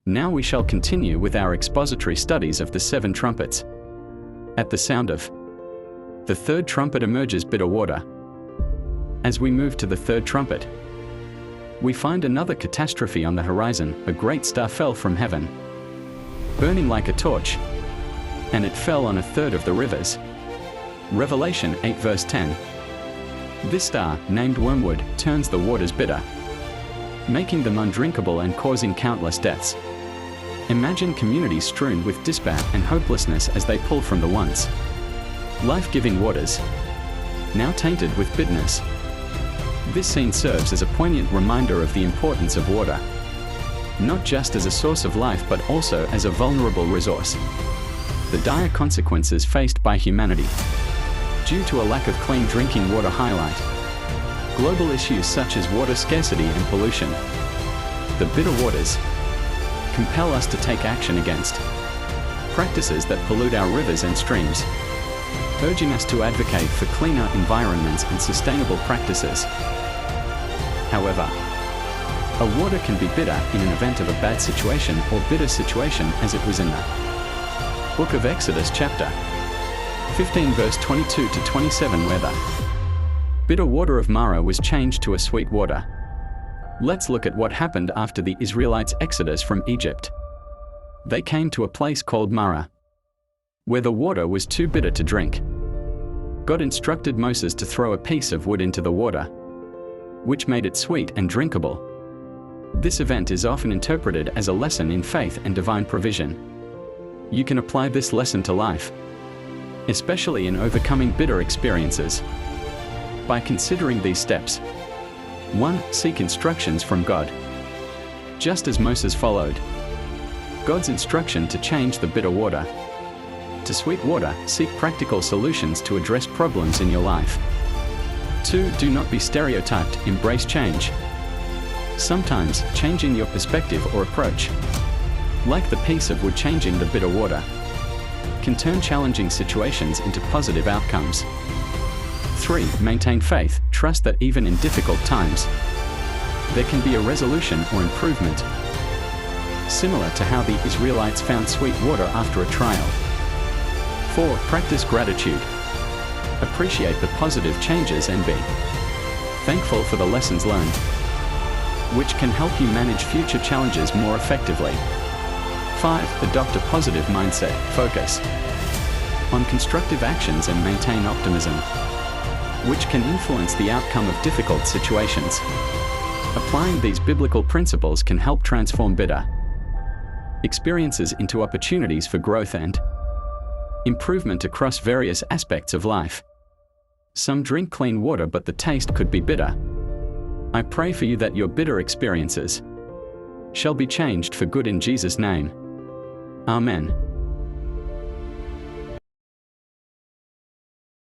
Now we shall continue with our expository studies of the 7 trumpets. At the sound of the 3rd trumpet emerges bitter water. As we move to the 3rd trumpet, we find another catastrophe on the horizon. A great star fell from heaven, burning like a torch, and it fell on a third of the rivers. Revelation 8 verse 10. This star, named Wormwood, turns the waters bitter, making them undrinkable and causing countless deaths. Imagine communities strewn with despair and hopelessness as they pull from the once life-giving waters, now tainted with bitterness. This scene serves as a poignant reminder of the importance of water, not just as a source of life but also as a vulnerable resource. The dire consequences faced by humanity due to a lack of clean drinking water highlight global issues such as water scarcity and pollution. The bitter waters compel us to take action against practices that pollute our rivers and streams, urging us to advocate for cleaner environments and sustainable practices. However, a water can be bitter in an event of a bad situation or bitter situation, as it was in the book of Exodus chapter 15 verse 22 to 27, where the bitter water of Marah was changed to a sweet water. Let's look at what happened after the Israelites' exodus from Egypt. They came to a place called Marah, where the water was too bitter to drink. God instructed Moses to throw a piece of wood into the water, which made it sweet and drinkable. This event is often interpreted as a lesson in faith and divine provision. You can apply this lesson to life, especially in overcoming bitter experiences, by considering these steps. 1. Seek instructions from God. Just as Moses followed God's instruction to change the bitter water to sweet water, seek practical solutions to address problems in your life. 2. Do not be stereotyped, embrace change. Sometimes, changing your perspective or approach, like the piece of wood changing the bitter water, can turn challenging situations into positive outcomes. 3. Maintain faith, trust that even in difficult times, there can be a resolution or improvement, similar to how the Israelites found sweet water after a trial. 4. Practice gratitude. Appreciate the positive changes and be thankful for the lessons learned, which can help you manage future challenges more effectively. 5. Adopt a positive mindset. Focus on constructive actions and maintain optimism, which can influence the outcome of difficult situations. Applying these biblical principles can help transform bitter experiences into opportunities for growth and improvement across various aspects of life. Some drink clean water, but the taste could be bitter. I pray for you that your bitter experiences shall be changed for good in Jesus' name. Amen.